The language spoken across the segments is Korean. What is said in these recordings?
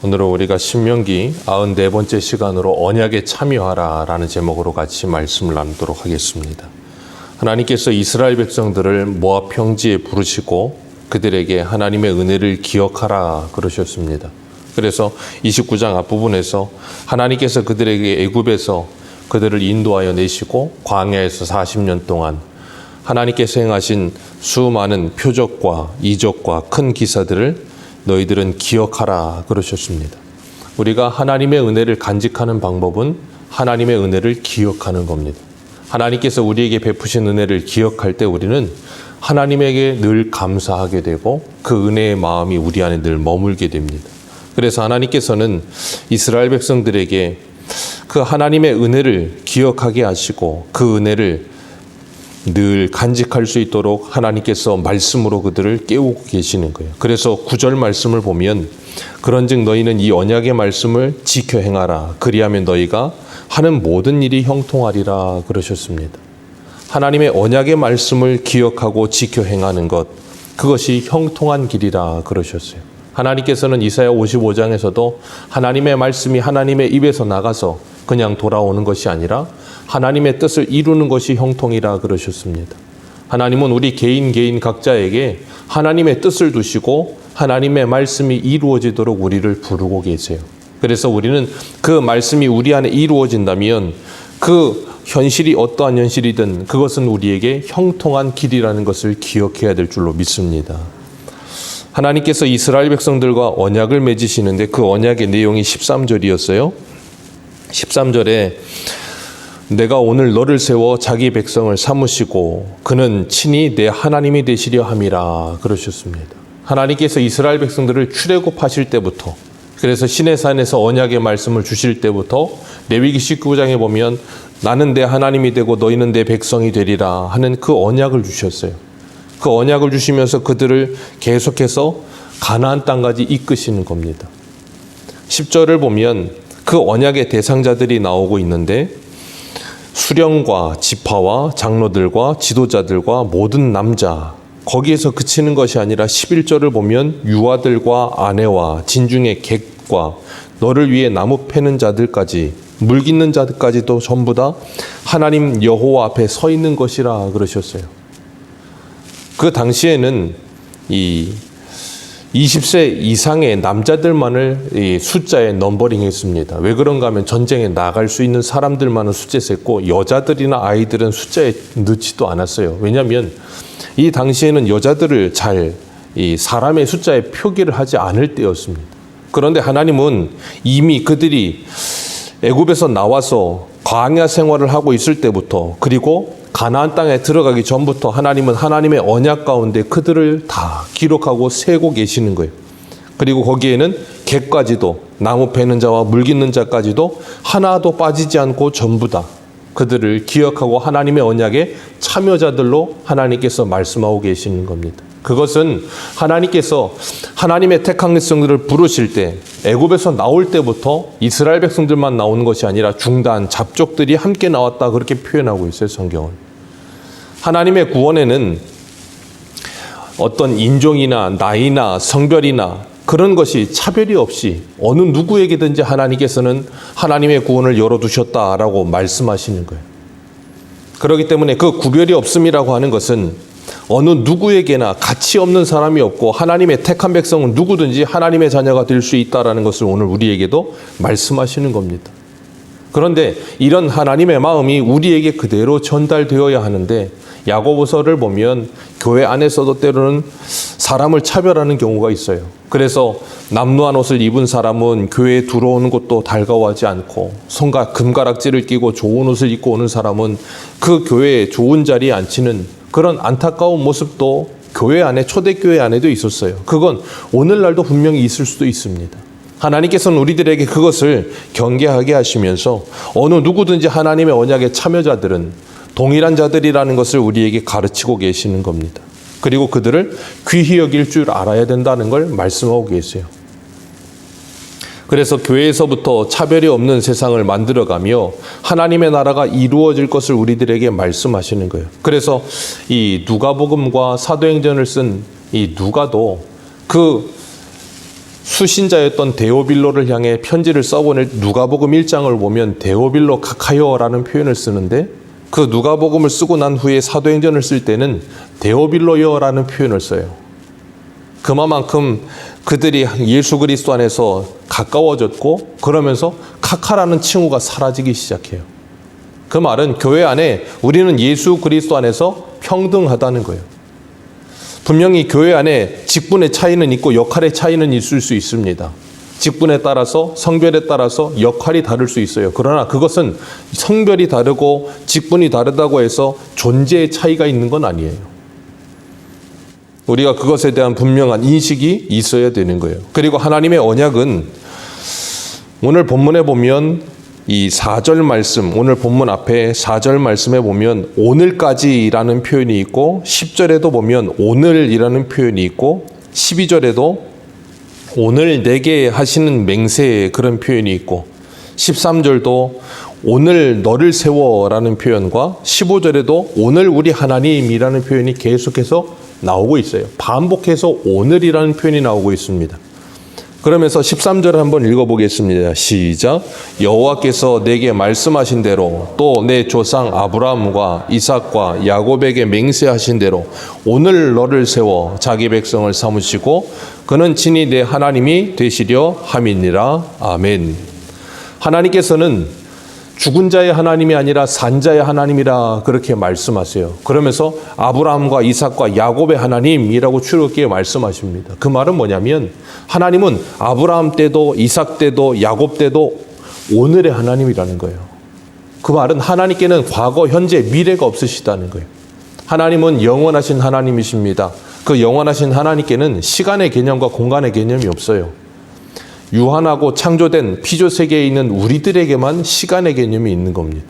오늘은 우리가 신명기 94번째 시간으로 언약에 참여하라 라는 제목으로 같이 말씀을 나누도록 하겠습니다. 하나님께서 이스라엘 백성들을 모압 평지에 부르시고 그들에게 하나님의 은혜를 기억하라 그러셨습니다. 그래서 29장 앞부분에서 하나님께서 그들에게 애굽에서 그들을 인도하여 내시고 광야에서 40년 동안 하나님께서 행하신 수많은 표적과 이적과 큰 기사들을 너희들은 기억하라 그러셨습니다. 우리가 하나님의 은혜를 간직하는 방법은 하나님의 은혜를 기억하는 겁니다. 하나님께서 우리에게 베푸신 은혜를 기억할 때 우리는 하나님에게 늘 감사하게 되고 그 은혜의 마음이 우리 안에 늘 머물게 됩니다. 그래서 하나님께서는 이스라엘 백성들에게 그 하나님의 은혜를 기억하게 하시고 그 은혜를 늘 간직할 수 있도록 하나님께서 말씀으로 그들을 깨우고 계시는 거예요. 그래서 9절 말씀을 보면 그런즉 너희는 이 언약의 말씀을 지켜 행하라. 그리하면 너희가 하는 모든 일이 형통하리라 그러셨습니다. 하나님의 언약의 말씀을 기억하고 지켜 행하는 것, 그것이 형통한 길이라 그러셨어요. 하나님께서는 이사야 55장에서도 하나님의 말씀이 하나님의 입에서 나가서 그냥 돌아오는 것이 아니라 하나님의 뜻을 이루는 것이 형통이라 그러셨습니다. 하나님은 우리 개인 각자에게 하나님의 뜻을 두시고 하나님의 말씀이 이루어지도록 우리를 부르고 계세요. 그래서 우리는 그 말씀이 우리 안에 이루어진다면 그 현실이 어떠한 현실이든 그것은 우리에게 형통한 길이라는 것을 기억해야 될 줄로 믿습니다. 하나님께서 이스라엘 백성들과 언약을 맺으시는데 그 언약의 내용이 13절이었어요. 13절에 내가 오늘 너를 세워 자기 백성을 삼으시고 그는 친히 내 하나님이 되시려 함이라 그러셨습니다. 하나님께서 이스라엘 백성들을 출애굽하실 때부터, 그래서 시내산에서 언약의 말씀을 주실 때부터 레위기 19장에 보면 나는 내 하나님이 되고 너희는 내 백성이 되리라 하는 그 언약을 주셨어요. 그 언약을 주시면서 그들을 계속해서 가나안 땅까지 이끄시는 겁니다. 10절을 보면 그 언약의 대상자들이 나오고 있는데 수령과 지파와 장로들과 지도자들과 모든 남자, 거기에서 그치는 것이 아니라 11절을 보면 유아들과 아내와 진중의 객과 너를 위해 나무 패는 자들까지 물 깃는 자들까지도 전부 다 하나님 여호와 앞에 서 있는 것이라 그러셨어요. 그 당시에는 이 20세 이상의 남자들만을 이 숫자에 넘버링했습니다. 왜 그런가 하면 전쟁에 나갈 수 있는 사람들만은 숫자에 셌고 여자들이나 아이들은 숫자에 넣지도 않았어요. 왜냐하면 이 당시에는 여자들을 잘 이 사람의 숫자에 표기를 하지 않을 때였습니다. 그런데 하나님은 이미 그들이 애굽에서 나와서 광야 생활을 하고 있을 때부터 그리고 가나안 땅에 들어가기 전부터 하나님은 하나님의 언약 가운데 그들을 다 기록하고 세고 계시는 거예요. 그리고 거기에는 객까지도 나무 패는 자와 물 깃는 자까지도 하나도 빠지지 않고 전부 다 그들을 기억하고 하나님의 언약의 참여자들로 하나님께서 말씀하고 계시는 겁니다. 그것은 하나님께서 하나님의 택한 백성들을 부르실 때 애굽에서 나올 때부터 이스라엘 백성들만 나오는 것이 아니라 중단, 잡족들이 함께 나왔다 그렇게 표현하고 있어요, 성경은. 하나님의 구원에는 어떤 인종이나 나이나 성별이나 그런 것이 차별이 없이 어느 누구에게든지 하나님께서는 하나님의 구원을 열어두셨다라고 말씀하시는 거예요. 그렇기 때문에 그 구별이 없음이라고 하는 것은 어느 누구에게나 가치 없는 사람이 없고 하나님의 택한 백성은 누구든지 하나님의 자녀가 될 수 있다라는 것을 오늘 우리에게도 말씀하시는 겁니다. 그런데 이런 하나님의 마음이 우리에게 그대로 전달되어야 하는데 야고보서를 보면 교회 안에서도 때로는 사람을 차별하는 경우가 있어요. 그래서 남루한 옷을 입은 사람은 교회에 들어오는 것도 달가워하지 않고 손과 금가락지를 끼고 좋은 옷을 입고 오는 사람은 그 교회에 좋은 자리에 앉히는 그런 안타까운 모습도 교회 안에, 초대교회 안에도 있었어요. 그건 오늘날도 분명히 있을 수도 있습니다. 하나님께서는 우리들에게 그것을 경계하게 하시면서 어느 누구든지 하나님의 언약의 참여자들은 동일한 자들이라는 것을 우리에게 가르치고 계시는 겁니다. 그리고 그들을 귀히 여길 줄 알아야 된다는 걸 말씀하고 계세요. 그래서 교회에서부터 차별이 없는 세상을 만들어가며 하나님의 나라가 이루어질 것을 우리들에게 말씀하시는 거예요. 그래서 이 누가복음과 사도행전을 쓴 이 누가도 그 수신자였던 데오빌로를 향해 편지를 써보낼 누가복음 1장을 보면 데오빌로 카카요라는 표현을 쓰는데, 그 누가복음을 쓰고 난 후에 사도행전을 쓸 때는 데오빌로여라는 표현을 써요. 그만큼 그들이 예수 그리스도 안에서 가까워졌고, 그러면서 카카라는 칭호가 사라지기 시작해요. 그 말은 교회 안에 우리는 예수 그리스도 안에서 평등하다는 거예요. 분명히 교회 안에 직분의 차이는 있고 역할의 차이는 있을 수 있습니다. 직분에 따라서, 성별에 따라서 역할이 다를 수 있어요. 그러나 그것은 성별이 다르고 직분이 다르다고 해서 존재의 차이가 있는 건 아니에요. 우리가 그것에 대한 분명한 인식이 있어야 되는 거예요. 그리고 하나님의 언약은 오늘 본문에 보면 이 4절 말씀, 오늘 본문 앞에 4절 말씀에 보면 오늘까지라는 표현이 있고, 10절에도 보면 오늘이라는 표현이 있고, 12절에도 오늘 내게 하시는 맹세의 그런 표현이 있고, 13절도 오늘 너를 세워라는 표현과 15절에도 오늘 우리 하나님이라는 표현이 계속해서 나오고 있어요. 반복해서 오늘이라는 표현이 나오고 있습니다. 그러면서 13절을 한번 읽어보겠습니다. 시작. 여호와께서 내게 말씀하신 대로 또 내 조상 아브라함과 이삭과 야곱에게 맹세하신 대로 오늘 너를 세워 자기 백성을 삼으시고 그는 친히 내 하나님이 되시려 함이니라. 아멘. 하나님께서는 죽은 자의 하나님이 아니라 산 자의 하나님이라 그렇게 말씀하세요. 그러면서 아브라함과 이삭과 야곱의 하나님이라고 출애굽기에 말씀하십니다. 그 말은 뭐냐면 하나님은 아브라함 때도 이삭 때도 야곱 때도 오늘의 하나님이라는 거예요. 그 말은 하나님께는 과거, 현재, 미래가 없으시다는 거예요. 하나님은 영원하신 하나님이십니다. 그 영원하신 하나님께는 시간의 개념과 공간의 개념이 없어요. 유한하고 창조된 피조 세계에 있는 우리들에게만 시간의 개념이 있는 겁니다.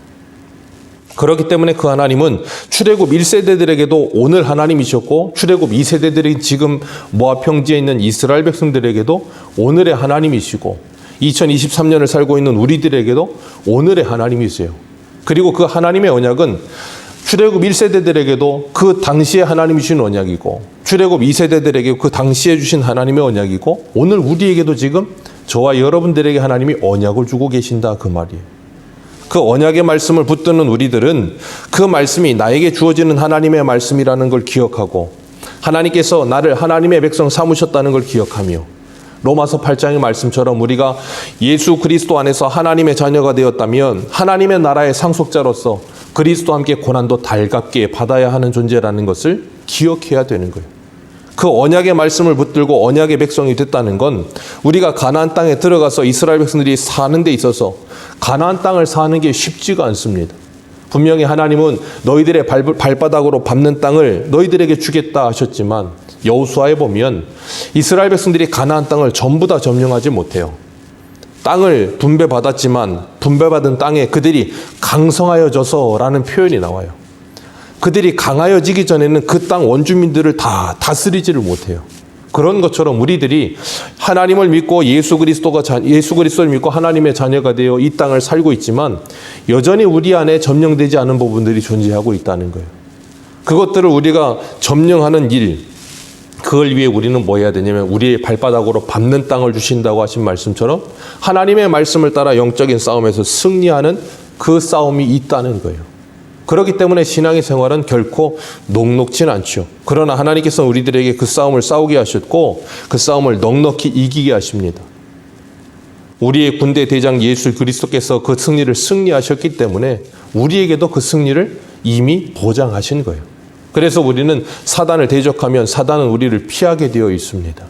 그렇기 때문에 그 하나님은 출애굽 1세대들에게도 오늘 하나님이셨고, 출애굽 2세대들이 지금 모압 평지에 있는 이스라엘 백성들에게도 오늘의 하나님이시고, 2023년을 살고 있는 우리들에게도 오늘의 하나님이세요. 그리고 그 하나님의 언약은 출애굽 1세대들에게도 그 당시에 하나님이 주신 언약이고, 출애굽 2세대들에게 그 당시에 주신 하나님의 언약이고, 오늘 우리에게도 지금 저와 여러분들에게 하나님이 언약을 주고 계신다 그 말이에요. 그 언약의 말씀을 붙드는 우리들은 그 말씀이 나에게 주어지는 하나님의 말씀이라는 걸 기억하고, 하나님께서 나를 하나님의 백성 삼으셨다는 걸 기억하며, 로마서 8장의 말씀처럼 우리가 예수 그리스도 안에서 하나님의 자녀가 되었다면 하나님의 나라의 상속자로서 그리스도와 함께 고난도 달갑게 받아야 하는 존재라는 것을 기억해야 되는 거예요. 그 언약의 말씀을 붙들고 언약의 백성이 됐다는 건 우리가 가나안 땅에 들어가서 이스라엘 백성들이 사는 데 있어서 가나안 땅을 사는 게 쉽지가 않습니다. 분명히 하나님은 너희들의 발바닥으로 밟는 땅을 너희들에게 주겠다 하셨지만, 여호수아에 보면 이스라엘 백성들이 가나안 땅을 전부 다 점령하지 못해요. 땅을 분배받았지만 분배받은 땅에 그들이 강성하여져서라는 표현이 나와요. 그들이 강하여지기 전에는 그 땅 원주민들을 다 다스리지를 못해요. 그런 것처럼 우리들이 하나님을 믿고 예수 그리스도를 믿고 하나님의 자녀가 되어 이 땅을 살고 있지만 여전히 우리 안에 점령되지 않은 부분들이 존재하고 있다는 거예요. 그것들을 우리가 점령하는 일, 그걸 위해 우리는 뭐 해야 되냐면 우리의 발바닥으로 밟는 땅을 주신다고 하신 말씀처럼 하나님의 말씀을 따라 영적인 싸움에서 승리하는 그 싸움이 있다는 거예요. 그렇기 때문에 신앙의 생활은 결코 녹록진 않죠. 그러나 하나님께서 우리들에게 그 싸움을 싸우게 하셨고 그 싸움을 넉넉히 이기게 하십니다. 우리의 군대 대장 예수 그리스도께서 그 승리를 승리하셨기 때문에 우리에게도 그 승리를 이미 보장하신 거예요. 그래서 우리는 사단을 대적하면 사단은 우리를 피하게 되어 있습니다.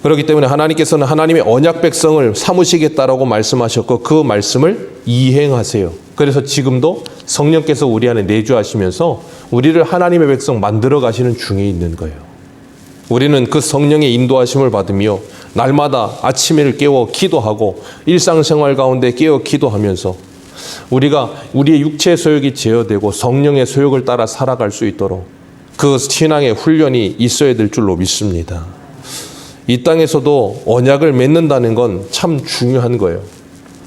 그렇기 때문에 하나님께서는 하나님의 언약 백성을 삼으시겠다라고 말씀하셨고 그 말씀을 이행하세요. 그래서 지금도 성령께서 우리 안에 내주하시면서 우리를 하나님의 백성 만들어 가시는 중에 있는 거예요. 우리는 그 성령의 인도하심을 받으며 날마다 아침을 깨워 기도하고 일상생활 가운데 깨어 기도하면서 우리가 우리의 육체의 소욕이 제어되고 성령의 소욕을 따라 살아갈 수 있도록 그 신앙의 훈련이 있어야 될 줄로 믿습니다. 이 땅에서도 언약을 맺는다는 건 참 중요한 거예요.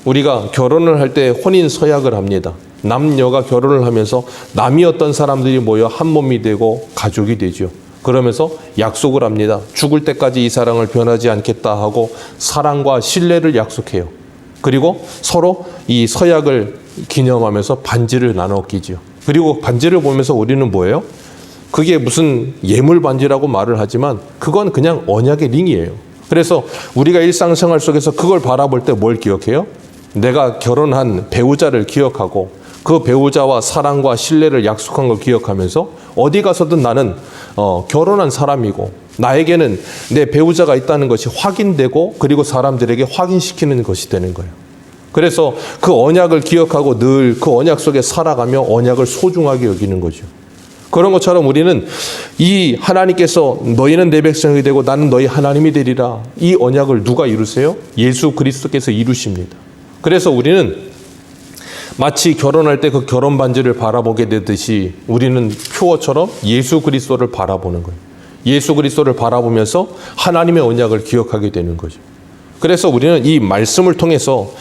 우리가 결혼을 할 때 혼인 서약을 합니다. 남녀가 결혼을 하면서 남이었던 사람들이 모여 한 몸이 되고 가족이 되죠. 그러면서 약속을 합니다. 죽을 때까지 이 사랑을 변하지 않겠다 하고 사랑과 신뢰를 약속해요. 그리고 서로 이 서약을 기념하면서 반지를 나눠 끼죠. 그리고 반지를 보면서 우리는 뭐예요? 그게 무슨 예물 반지라고 말을 하지만 그건 그냥 언약의 링이에요. 그래서 우리가 일상생활 속에서 그걸 바라볼 때 뭘 기억해요? 내가 결혼한 배우자를 기억하고 그 배우자와 사랑과 신뢰를 약속한 걸 기억하면서 어디 가서든 나는 결혼한 사람이고 나에게는 내 배우자가 있다는 것이 확인되고 그리고 사람들에게 확인시키는 것이 되는 거예요. 그래서 그 언약을 기억하고 늘 그 언약 속에 살아가며 언약을 소중하게 여기는 거죠. 그런 것처럼 우리는 이 하나님께서 너희는 내 백성이 되고 나는 너희 하나님이 되리라. 이 언약을 누가 이루세요? 예수 그리스도께서 이루십니다. 그래서 우리는 마치 결혼할 때 그 결혼 반지를 바라보게 되듯이 우리는 표어처럼 예수 그리스도를 바라보는 거예요. 예수 그리스도를 바라보면서 하나님의 언약을 기억하게 되는 거죠. 그래서 우리는 이 말씀을 통해서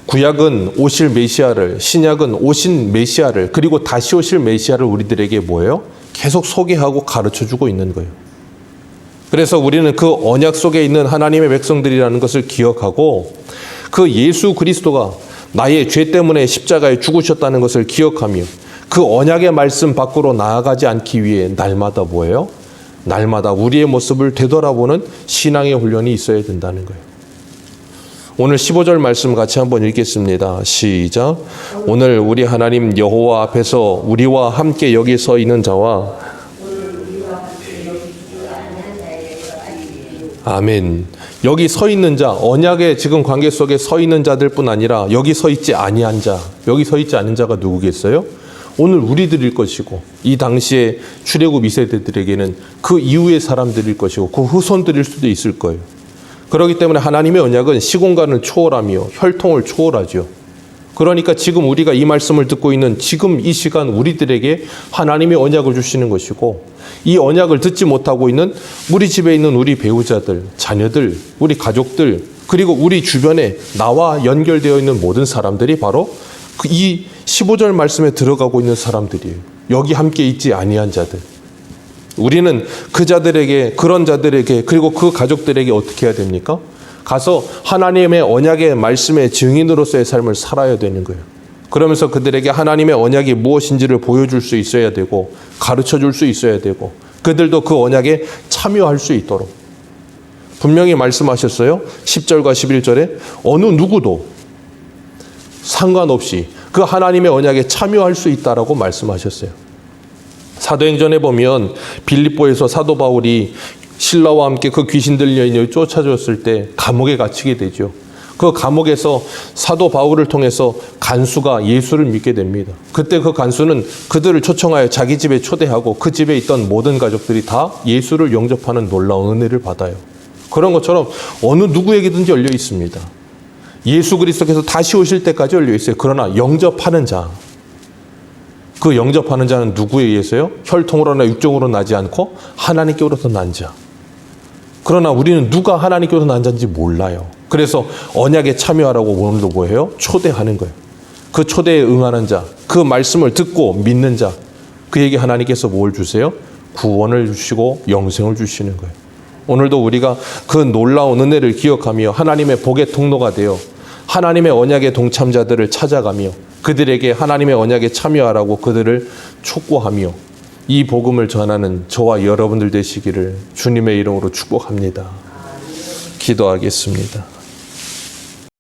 구약은 오실 메시아를, 신약은 오신 메시아를, 그리고 다시 오실 메시아를 우리들에게 뭐예요? 계속 소개하고 가르쳐주고 있는 거예요. 그래서 우리는 그 언약 속에 있는 하나님의 백성들이라는 것을 기억하고 그 예수 그리스도가 나의 죄 때문에 십자가에 죽으셨다는 것을 기억하며 그 언약의 말씀 밖으로 나아가지 않기 위해 날마다 뭐예요? 날마다 우리의 모습을 되돌아보는 신앙의 훈련이 있어야 된다는 거예요. 오늘 15절 말씀 같이 한번 읽겠습니다. 시작. 오늘 우리 하나님 여호와 앞에서 우리와 함께 여기 서 있는 자와 아멘. 여기 서 있는 자, 언약의 지금 관계 속에 서 있는 자들뿐 아니라 여기 서 있지 아니한 자, 여기 서 있지 않은 자가 누구겠어요? 오늘 우리들일 것이고 이 당시에 출애굽 2세대들에게는 그 이후의 사람들일 것이고 그 후손들일 수도 있을 거예요. 그렇기 때문에 하나님의 언약은 시공간을 초월하며 혈통을 초월하죠. 그러니까 지금 우리가 이 말씀을 듣고 있는 지금 이 시간 우리들에게 하나님의 언약을 주시는 것이고 이 언약을 듣지 못하고 있는 우리 집에 있는 우리 배우자들, 자녀들, 우리 가족들 그리고 우리 주변에 나와 연결되어 있는 모든 사람들이 바로 이 15절 말씀에 들어가고 있는 사람들이에요. 여기 함께 있지 아니한 자들. 우리는 그 자들에게, 그런 자들에게, 그리고 그 가족들에게 어떻게 해야 됩니까? 가서 하나님의 언약의 말씀의 증인으로서의 삶을 살아야 되는 거예요. 그러면서 그들에게 하나님의 언약이 무엇인지를 보여줄 수 있어야 되고 가르쳐 줄 수 있어야 되고 그들도 그 언약에 참여할 수 있도록 분명히 말씀하셨어요. 10절과 11절에 어느 누구도 상관없이 그 하나님의 언약에 참여할 수 있다라고 말씀하셨어요. 사도행전에 보면 빌립보에서 사도 바울이 신라와 함께 그 귀신 들려 있는 쫓아줬을 때 감옥에 갇히게 되죠. 그 감옥에서 사도 바울을 통해서 간수가 예수를 믿게 됩니다. 그때 그 간수는 그들을 초청하여 자기 집에 초대하고 그 집에 있던 모든 가족들이 다 예수를 영접하는 놀라운 은혜를 받아요. 그런 것처럼 어느 누구에게든지 열려 있습니다. 예수 그리스도께서 다시 오실 때까지 열려 있어요. 그러나 영접하는 자, 그 영접하는 자는 누구에 의해서요? 혈통으로나 육적으로 나지 않고 하나님께로부터 난 자. 그러나 우리는 누가 하나님께로부터 난 자인지 몰라요. 그래서 언약에 참여하라고 오늘도 뭐예요? 초대하는 거예요. 그 초대에 응하는 자, 그 말씀을 듣고 믿는 자, 그에게 하나님께서 뭘 주세요? 구원을 주시고 영생을 주시는 거예요. 오늘도 우리가 그 놀라운 은혜를 기억하며 하나님의 복의 통로가 되어 하나님의 언약의 동참자들을 찾아가며 그들에게 하나님의 언약에 참여하라고 그들을 촉구하며 이 복음을 전하는 저와 여러분들 되시기를 주님의 이름으로 축복합니다. 기도하겠습니다.